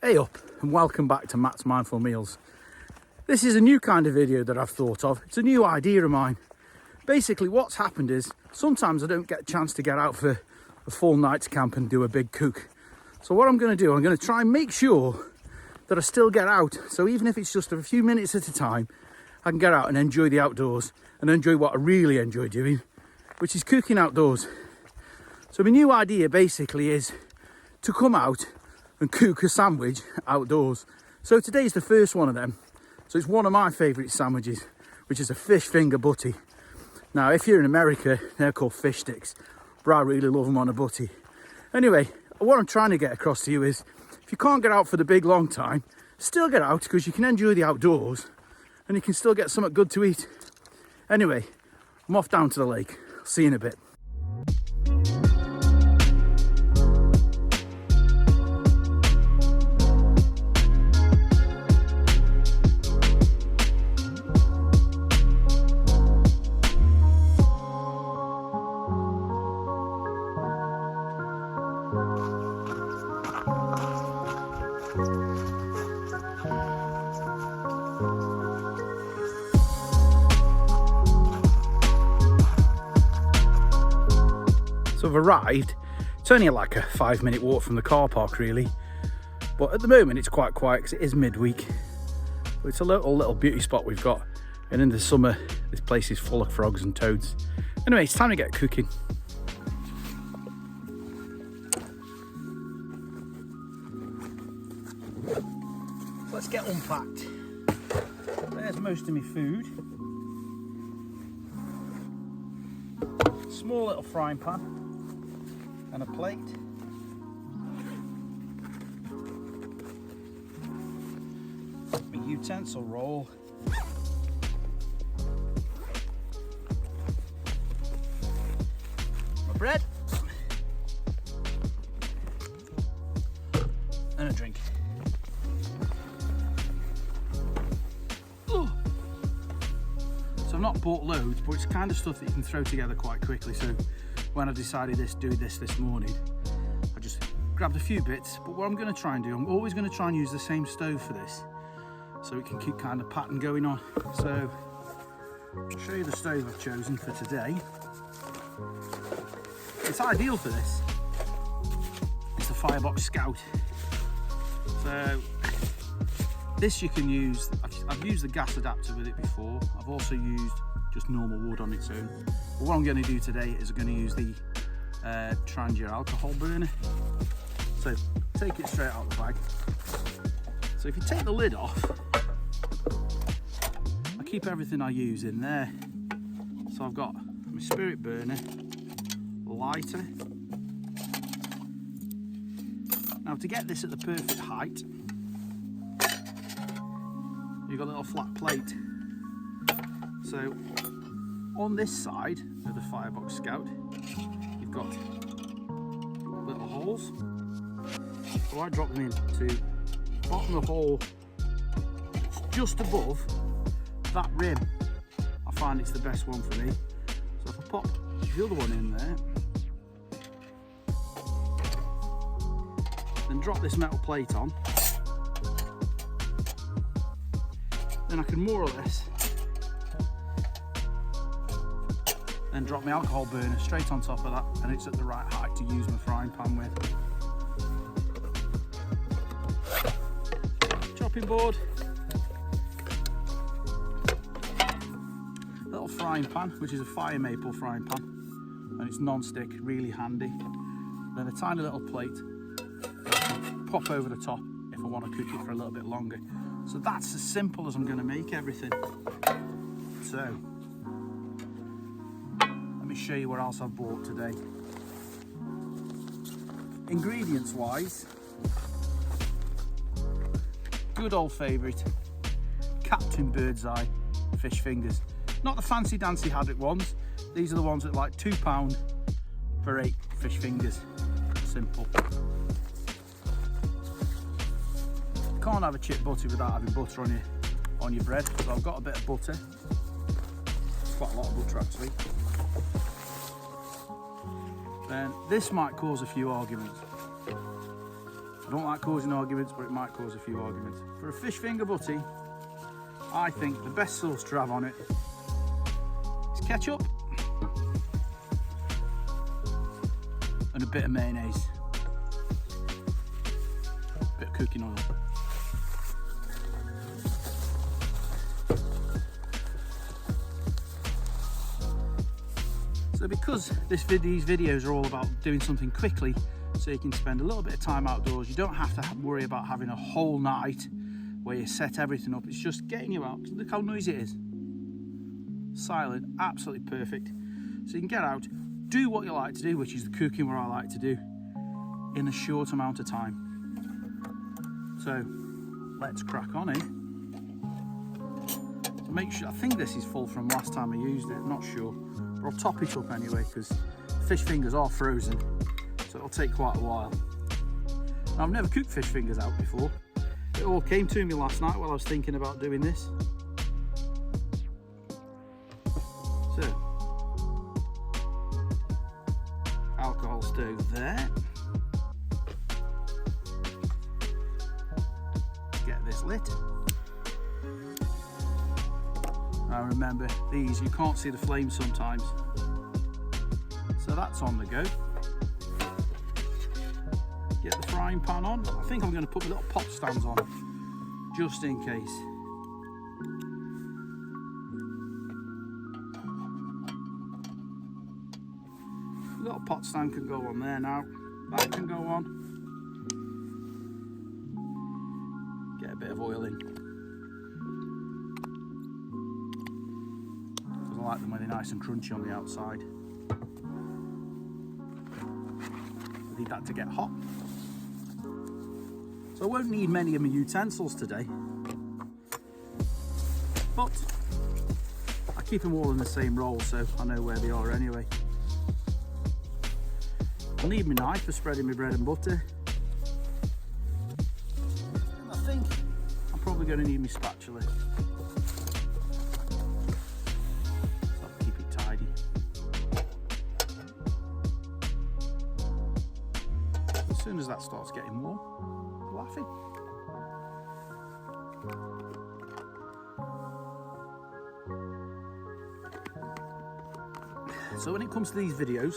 Hey up and welcome back to Matt's Mindful Meals. This is a new kind of video that I've thought of. It's a new idea of mine. Basically what's happened is sometimes I don't get a chance to get out for a full night's camp and do a big cook. So what I'm going to do, I'm going to try and make sure that I still get out. So even if it's just a few minutes at a time, I can get out and enjoy the outdoors and enjoy what I really enjoy doing, which is cooking outdoors. So my new idea basically is to come out and cook a sandwich outdoors. So today's the first one of them. So it's one of my favourite sandwiches, which is a fish finger butty. Now, if you're in America, they're called fish sticks, but I really love them on a butty. Anyway, what I'm trying to get across to you is, if you can't get out for the big long time, still get out because you can enjoy the outdoors and you can still get something good to eat. Anyway, I'm off down to the lake. See you in a bit. So I've arrived. It's only like a 5-minute walk from the car park really, but at the moment it's quite quiet because it is midweek. But it's a little beauty spot we've got, and in the summer this place is full of frogs and toads. Anyway, it's time to get cooking. Let's get unpacked. There's most of my food. Small little frying pan and a plate. My utensil roll. My bread. And a drink. So I've not bought loads, but it's kind of stuff that you can throw together quite quickly. So when I decided do this morning, I just grabbed a few bits. But what I'm going to try and do, I'm always going to try and use the same stove for this, so it can keep kind of pattern going on. So I'll show you the stove I've chosen for today. It's ideal for this. It's the Firebox Scout. So this you can use, I've used the gas adapter with it before. I've also used just normal wood on its own. But what I'm going to do today is I'm going to use the Trangia alcohol burner. So take it straight out of the bag. So if you take the lid off, I keep everything I use in there. So I've got my spirit burner, lighter. Now to get this at the perfect height, you've got a little flat plate. So on this side of the Firebox Scout, you've got little holes. So I drop them into the bottom of the hole, just above that rim. I find it's the best one for me. So if I pop the other one in there, then drop this metal plate on, then I can more or less then drop my alcohol burner straight on top of that, and it's at the right height to use my frying pan with. Chopping board, little frying pan, which is a fire maple frying pan, and it's non-stick, really handy. Then a tiny little plate that I can pop over the top if I want to cook it for a little bit longer. So that's as simple as I'm going to make everything. So let me show you what else I've bought today. Ingredients wise, good old favourite, Captain Birdseye fish fingers. Not the fancy dancy haddock ones. These are the ones that are like £2 for 8 fish fingers. Simple. Can't have a chip butty without having butter on your bread. So I've got a bit of butter. It's quite a lot of butter actually. Then this might cause a few arguments. I don't like causing arguments, but it might cause a few arguments. For a fish finger butty, I think the best sauce to have on it is ketchup and a bit of mayonnaise, a bit of cooking oil. So because these videos are all about doing something quickly, so you can spend a little bit of time outdoors, you don't have to worry about having a whole night where you set everything up. It's just getting you out. Look how noisy it is. Silent, absolutely perfect. So you can get out, do what you like to do, which is the cooking what I like to do, in a short amount of time. So let's crack on in. To make sure, I think this is full from last time I used it, I'm not sure. But I'll top it up anyway, because fish fingers are frozen, so it'll take quite a while. Now, I've never cooked fish fingers out before. It all came to me last night while I was thinking about doing this. So, alcohol stove there. Get this lit. Now remember, these, you can't see the flame sometimes. So that's on the go. Get the frying pan on. I think I'm going to put my little pot stands on, just in case. The little pot stand can go on there now. That can go on. Get a bit of oil in. Because I like them when they're nice and crunchy on the outside. Need that to get hot. So I won't need many of my utensils today, but I keep them all in the same roll so I know where they are anyway. I'll need my knife for spreading my bread and butter. And I think I'm probably going to need my spatula. So I'll keep it tidy. As soon as that starts getting warm, laughing. So when it comes to these videos,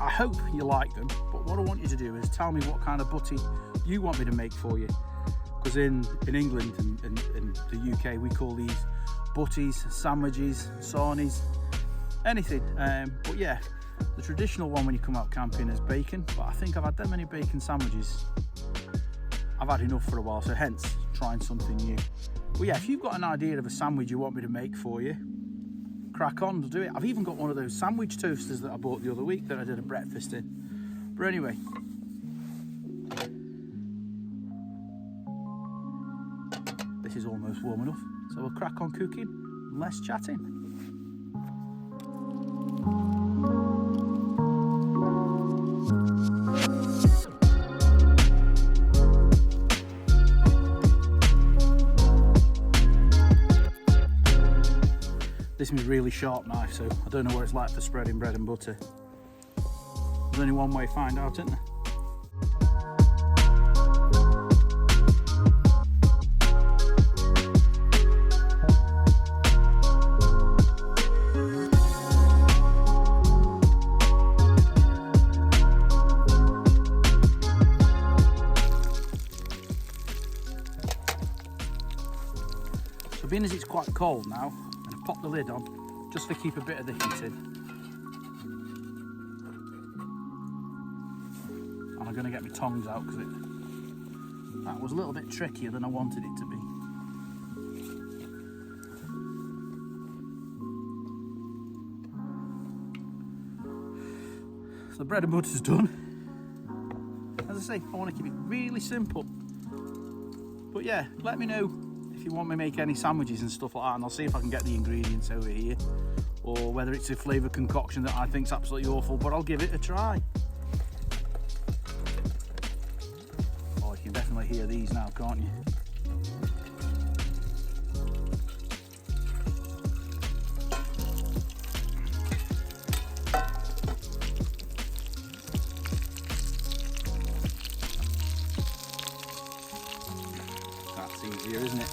I hope you like them, but what I want you to do is tell me what kind of butty you want me to make for you. Because in England and the UK, we call these butties, sandwiches, sarnies, anything. But yeah, the traditional one when you come out camping is bacon, but I think I've had that many bacon sandwiches. I've had enough for a while, so hence trying something new. But yeah, if you've got an idea of a sandwich you want me to make for you, crack on, to do it. I've even got one of those sandwich toasters that I bought the other week that I did a breakfast in. But anyway, this is almost warm enough, so we'll crack on cooking, less chatting. This is a really sharp knife, so I don't know what it's like for spreading bread and butter. There's only one way to find out, isn't there? So being as it's quite cold now, pop the lid on just to keep a bit of the heat in. And I'm going to get my tongs out because that was a little bit trickier than I wanted it to be. So the bread and butter's done. As I say, I want to keep it really simple. But yeah, let me know if you want me to make any sandwiches and stuff like that, and I'll see if I can get the ingredients over here, or whether it's a flavour concoction that I think's absolutely awful, but I'll give it a try. Oh, you can definitely hear these now, can't you? easier, isn't it?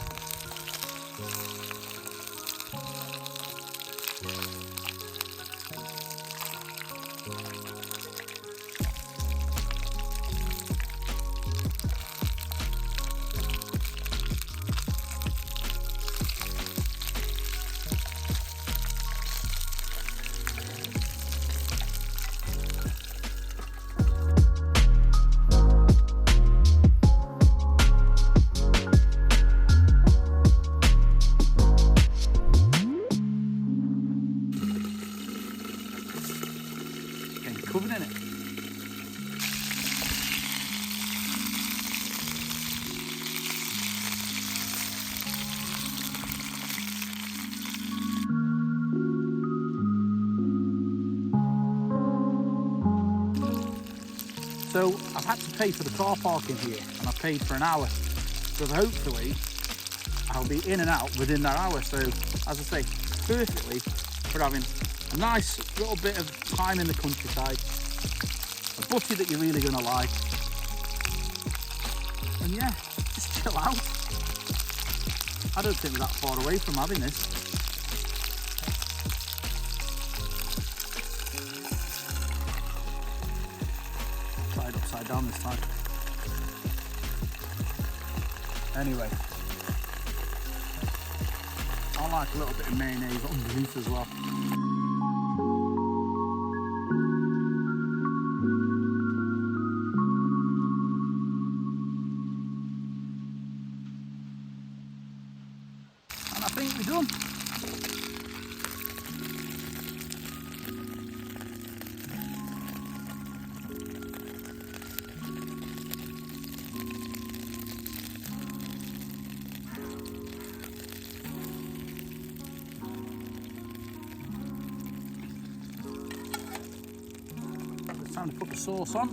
Covered in it. So I've had to pay for the car parking here, and I've paid for an hour. So hopefully I'll be in and out within that hour. So as I say, perfectly for having a nice little bit of time in the countryside, a butty that you're really going to like, and yeah, just chill out. I don't think we're that far away from having this. Try it upside down this time. Anyway, I like a little bit of mayonnaise underneath as well. And I think we're done. It's time to put the sauce on.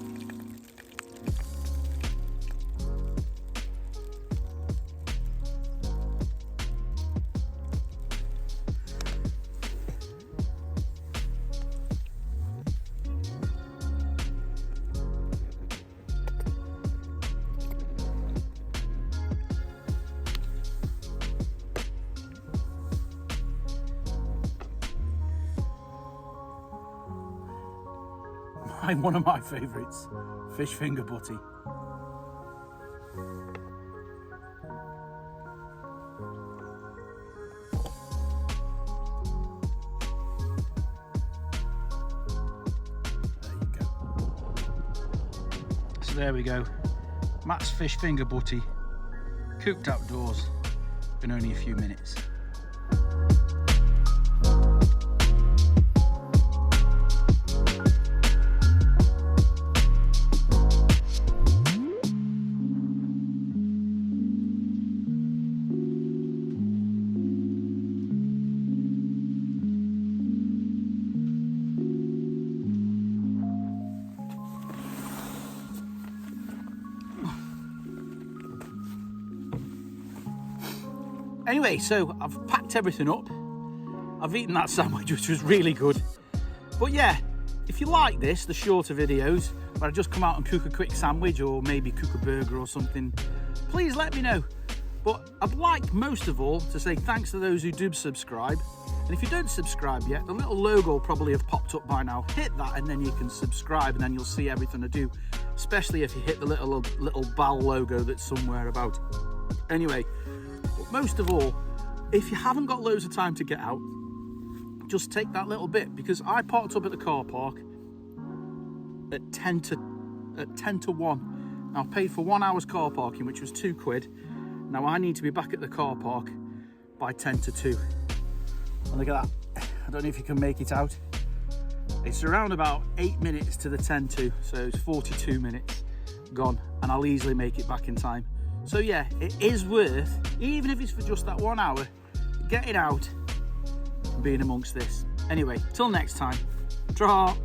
One of my favourites, fish finger butty. There you go. So there we go. Matt's fish finger butty, cooked outdoors in only a few minutes. Anyway, so I've packed everything up. I've eaten that sandwich, which was really good. But yeah, if you like this, the shorter videos, where I just come out and cook a quick sandwich or maybe cook a burger or something, please let me know. But I'd like most of all to say thanks to those who do subscribe. And if you don't subscribe yet, the little logo will probably have popped up by now. Hit that and then you can subscribe and then you'll see everything I do. Especially if you hit the little bell logo that's somewhere about. Anyway, but most of all, if you haven't got loads of time to get out, just take that little bit, because I parked up at the car park at 10 to 1. Now I paid for 1 hour's car parking, which was £2. Now I need to be back at the car park by 10 to 2. And look at that. I don't know if you can make it out. It's around about 8 minutes to the 10 to, so it's 42 minutes gone, and I'll easily make it back in time. So yeah, it is worth, even if it's for just that 1 hour, getting out and being amongst this. Anyway, till next time, ta-ra.